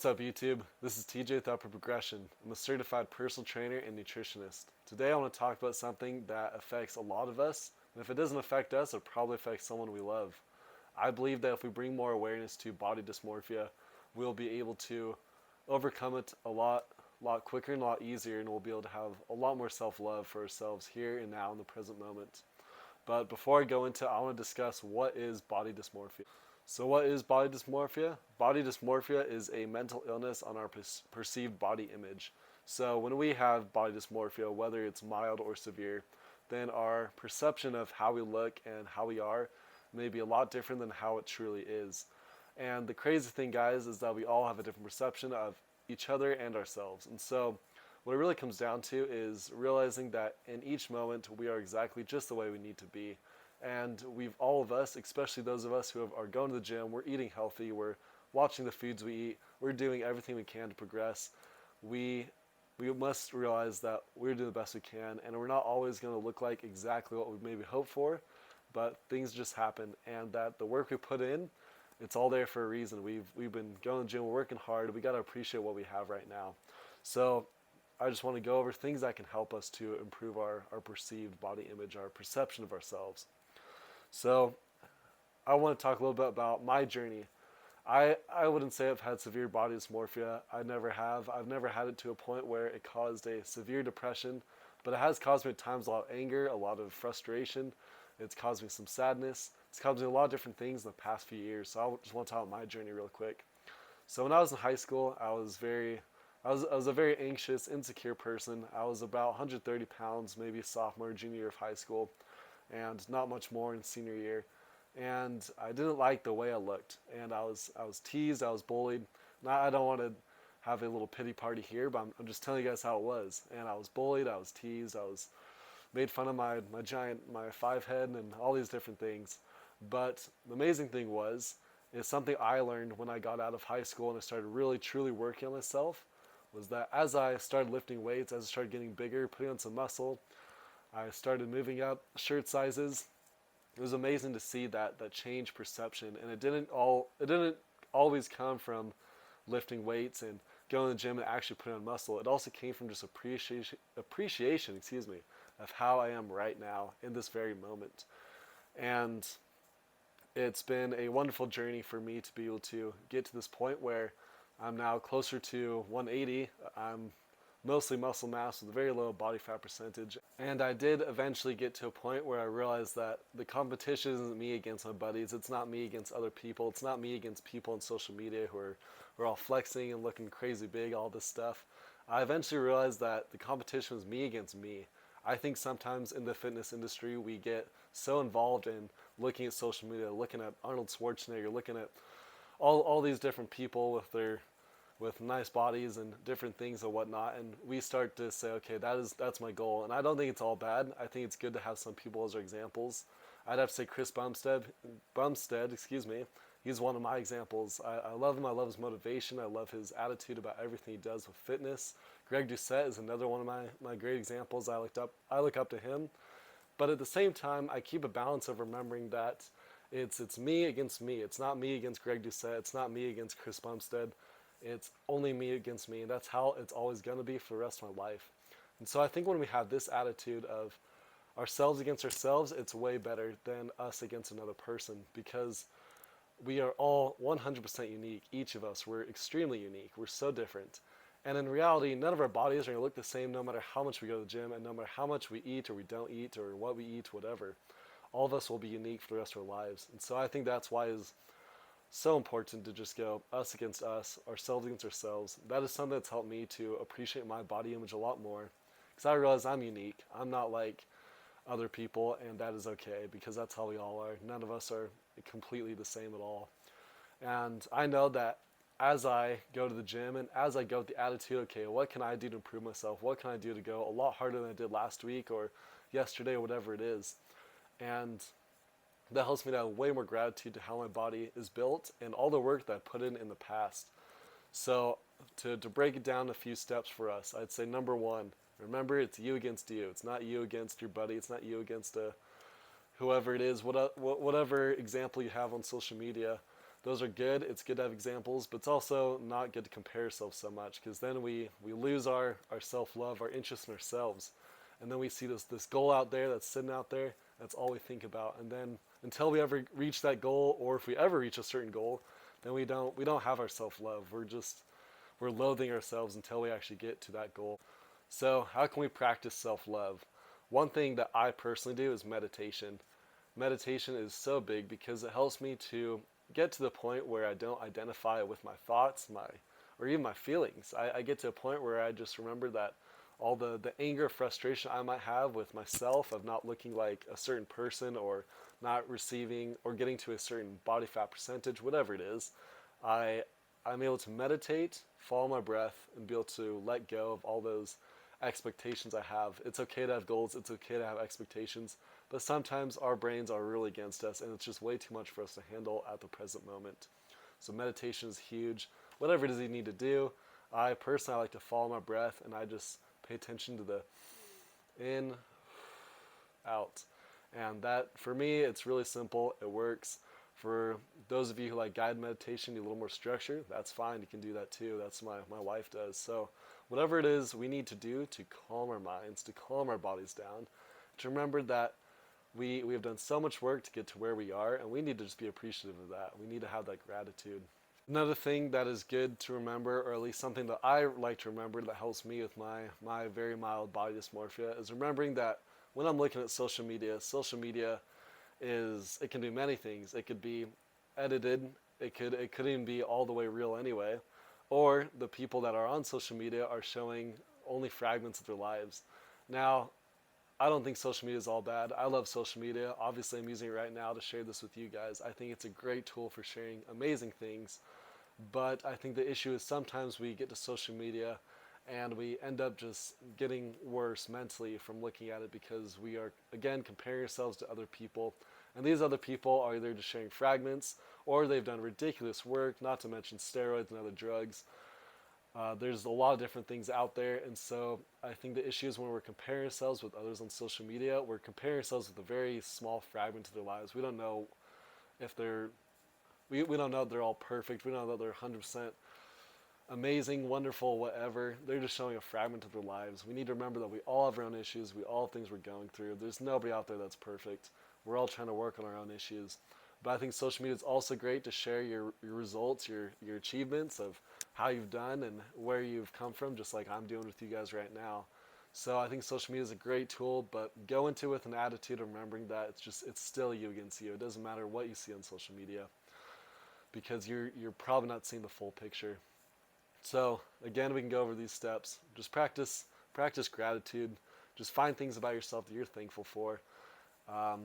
What's up, YouTube? This is TJ with Upper Progression. I'm a certified personal trainer and nutritionist. Today I want to talk about something that affects a lot of us, and if it doesn't affect us, it probably affects someone we love. I believe that if we bring more awareness to body dysmorphia, we'll be able to overcome it a lot quicker and a lot easier, and we'll be able to have a lot more self-love for ourselves here and now in the present moment. But before I go into it, I want to discuss what is body dysmorphia. So what is body dysmorphia? Body dysmorphia is a mental illness on our perceived body image. So when we have body dysmorphia, whether it's mild or severe, then our perception of how we look and how we are may be a lot different than how it truly is. And the crazy thing, guys, is that we all have a different perception of each other and ourselves. And so what it really comes down to is realizing that in each moment we are exactly just the way we need to be. And all of us, especially those of us who are going to the gym, we're eating healthy, we're watching the foods we eat, we're doing everything we can to progress. We must realize that we're doing the best we can, and we're not always going to look like exactly what we maybe hope for, but things just happen, and that the work we put in, it's all there for a reason. We've been going to the gym, we're working hard, we got to appreciate what we have right now. So I just want to go over things that can help us to improve our perceived body image, our perception of ourselves. So I want to talk a little bit about my journey. I wouldn't say I've had severe body dysmorphia. I never have. I've never had it to a point where it caused a severe depression, but it has caused me at times a lot of anger, a lot of frustration. It's caused me some sadness. It's caused me a lot of different things in the past few years. So I just want to talk about my journey real quick. So when I was in high school, I was a very anxious, insecure person. I was about 130 pounds, maybe sophomore, junior year of high school, and not much more in senior year. And I didn't like the way I looked, and I was teased, I was bullied. Now, I don't want to have a little pity party here, but I'm just telling you guys how it was. And I was bullied, I was teased, I was made fun of my five head and all these different things. But the amazing thing is something I learned when I got out of high school and I started really truly working on myself, was that as I started lifting weights, as I started getting bigger, putting on some muscle, I started moving up shirt sizes. It was amazing to see that change perception, and it didn't always come from lifting weights and going to the gym and actually putting on muscle. It also came from just appreciation, of how I am right now in this very moment. And it's been a wonderful journey for me to be able to get to this point where I'm now closer to 180. I'm mostly muscle mass with a very low body fat percentage. And I did eventually get to a point where I realized that the competition isn't me against my buddies. It's not me against other people. It's not me against people on social media who are all flexing and looking crazy big, all this stuff. I eventually realized that the competition was me against me. I think sometimes in the fitness industry we get so involved in looking at social media, looking at Arnold Schwarzenegger, looking at all these different people with nice bodies and different things and whatnot, and we start to say, okay, that's my goal. And I don't think it's all bad. I think it's good to have some people as our examples. I'd have to say Chris Bumstead, he's one of my examples. I love him. I love his motivation. I love his attitude about everything he does with fitness. Greg Doucette is another one of my great examples. I look up to him. But at the same time, I keep a balance of remembering that it's me against me. It's not me against Greg Doucette. It's not me against Chris Bumstead. It's only me against me, and that's how it's always going to be for the rest of my life. And so I think when we have this attitude of ourselves against ourselves, it's way better than us against another person, because we are all 100% unique. Each of us, we're extremely unique. We're so different. And in reality, none of our bodies are going to look the same no matter how much we go to the gym, and no matter how much we eat or we don't eat or what we eat, whatever. All of us will be unique for the rest of our lives. And so I think that's why it's so important to just go us against us, ourselves against ourselves. That is something that's helped me to appreciate my body image a lot more, because I realize I'm unique. I'm not like other people, and that is okay, because that's how we all are. None of us are completely the same at all. And I know that as I go to the gym and as I go with the attitude, okay, what can I do to improve myself? What can I do to go a lot harder than I did last week or yesterday or whatever it is? And that helps me to have way more gratitude to how my body is built and all the work that I put in the past. So to break it down a few steps for us, I'd say number one, remember it's you against you. It's not you against your buddy. It's not you against whoever it is, whatever example you have on social media. those are good. It's good to have examples, but it's also not good to compare ourselves so much, because then we lose our self-love, our interest in ourselves. And then we see this goal out there that's sitting out there. That's all we think about. And then until we ever reach that goal, or if we ever reach a certain goal, then we don't have our self-love. We're loathing ourselves until we actually get to that goal. So how can we practice self-love? One thing that I personally do is meditation. Meditation is so big because it helps me to get to the point where I don't identify with my thoughts, or even my feelings. I get to a point where I just remember that all the anger, frustration I might have with myself of not looking like a certain person, or not receiving or getting to a certain body fat percentage, whatever it is, I, I'm able to meditate, follow my breath, and be able to let go of all those expectations I have. It's okay to have goals, it's okay to have expectations, but sometimes our brains are really against us, and it's just way too much for us to handle at the present moment. So meditation is huge. Whatever it is you need to do, I personally like to follow my breath, and I just pay attention to the in, out. And that, for me, it's really simple. It works. For those of you who like guided meditation, need a little more structure, that's fine. You can do that too. That's my wife does. So whatever it is we need to do to calm our minds, to calm our bodies down, to remember that we have done so much work to get to where we are, and we need to just be appreciative of that. We need to have that gratitude. Another thing that is good to remember, or at least something that I like to remember that helps me with my very mild body dysmorphia, is remembering that when I'm looking at social media it can do many things. It could be edited, it could even be all the way real anyway, or the people that are on social media are showing only fragments of their lives. Now, I don't think social media is all bad. I love social media. Obviously, I'm using it right now to share this with you guys. I think it's a great tool for sharing amazing things. But I think the issue is sometimes we get to social media and we end up just getting worse mentally from looking at it, because we are, again, comparing ourselves to other people. And these other people are either just sharing fragments, or they've done ridiculous work, not to mention steroids and other drugs. There's a lot of different things out there, and so I think the issue is when we're comparing ourselves with others on social media, we're comparing ourselves with a very small fragment of their lives. We don't know if we don't know they're all perfect. We don't know that they're 100% amazing, wonderful, whatever. They're just showing a fragment of their lives. We need to remember that we all have our own issues. We all have things we're going through. There's nobody out there that's perfect. We're all trying to work on our own issues. But I think social media is also great to share your results, your achievements of how you've done and where you've come from, just like I'm doing with you guys right now. So I think social media is a great tool, but go into it with an attitude of remembering that it's still you against you. It doesn't matter what you see on social media, because you're probably not seeing the full picture. So again, we can go over these steps. Just practice gratitude. Just find things about yourself that you're thankful for.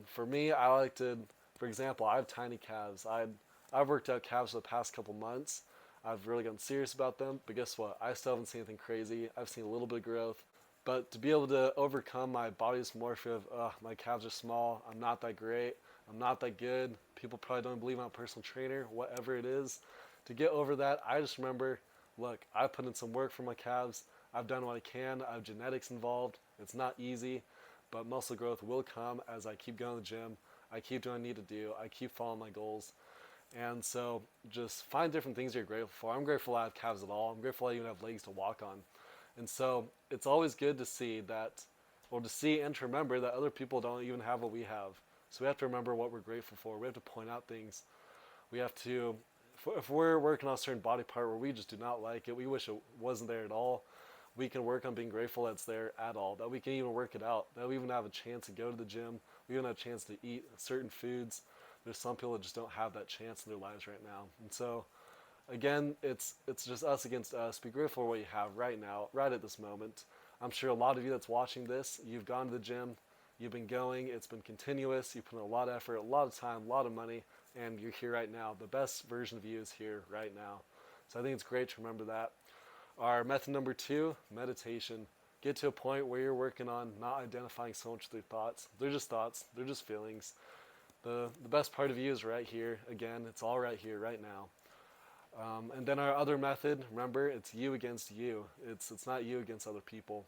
For me, I like to, for example, I have tiny calves. I've worked out calves for the past couple months. I've really gotten serious about them, but guess what? I still haven't seen anything crazy. I've seen a little bit of growth. But to be able to overcome my body dysmorphia of, my calves are small, I'm not that great, I'm not that good, people probably don't believe I'm a personal trainer, whatever it is, to get over that, I just remember, look, I put in some work for my calves, I've done what I can, I have genetics involved, it's not easy, but muscle growth will come as I keep going to the gym, I keep doing what I need to do, I keep following my goals. And so just find different things you're grateful for. I'm grateful I have calves at all. I'm grateful I even have legs to walk on. And so it's always good to see that, or to see and to remember that other people don't even have what we have. So we have to remember what we're grateful for. We have to point out things. We have to, if we're working on a certain body part where we just do not like it, we wish it wasn't there at all, we can work on being grateful that it's there at all, that we can even work it out, that we even have a chance to go to the gym, we even have a chance to eat certain foods. There's some people that just don't have that chance in their lives right now. And so, again, it's just us against us. Be grateful for what you have right now, right at this moment. I'm sure a lot of you that's watching this, you've gone to the gym, you've been going, it's been continuous, you put in a lot of effort, a lot of time, a lot of money, and you're here right now. The best version of you is here right now. So I think it's great to remember that. Our method number 2, meditation. Get to a point where you're working on not identifying so much with your thoughts. They're just thoughts, they're just feelings. The best part of you is right here. Again, it's all right here, right now. And then our other method, remember, it's you against you. It's not you against other people.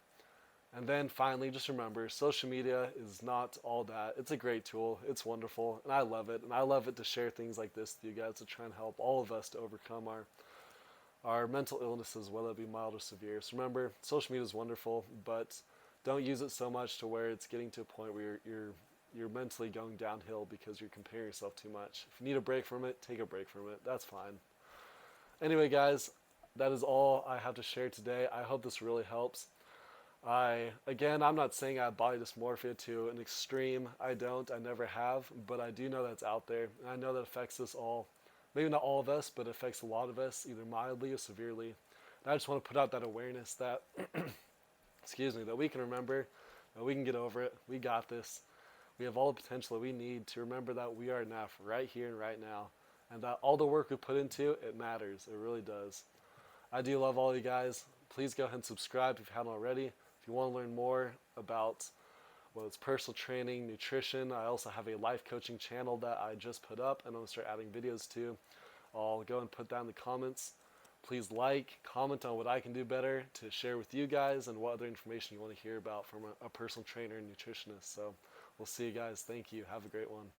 And then finally, just remember, social media is not all that. It's a great tool. It's wonderful, and I love it. And I love it to share things like this with you guys to try and help all of us to overcome our mental illnesses, whether it be mild or severe. So remember, social media is wonderful, but don't use it so much to where it's getting to a point where you're mentally going downhill because you're comparing yourself too much. If you need a break from it, take a break from it. That's fine. Anyway, guys, that is all I have to share today. I hope this really helps. I'm not saying I have body dysmorphia to an extreme. I don't. I never have. But I do know that's out there. And I know that affects us all. Maybe not all of us, but it affects a lot of us, either mildly or severely. And I just want to put out that awareness that, that we can remember, that we can get over it. We got this. We have all the potential that we need to remember that we are enough right here and right now. And that all the work we put into it matters. It really does. I do love all you guys. Please go ahead and subscribe if you haven't already. If you want to learn more about whether it's personal training, nutrition, I also have a life coaching channel that I just put up and I'm going to start adding videos to. I'll go and put that in the comments. Please comment on what I can do better to share with you guys and what other information you want to hear about from a personal trainer and nutritionist. So we'll see you guys. Thank you. Have a great one.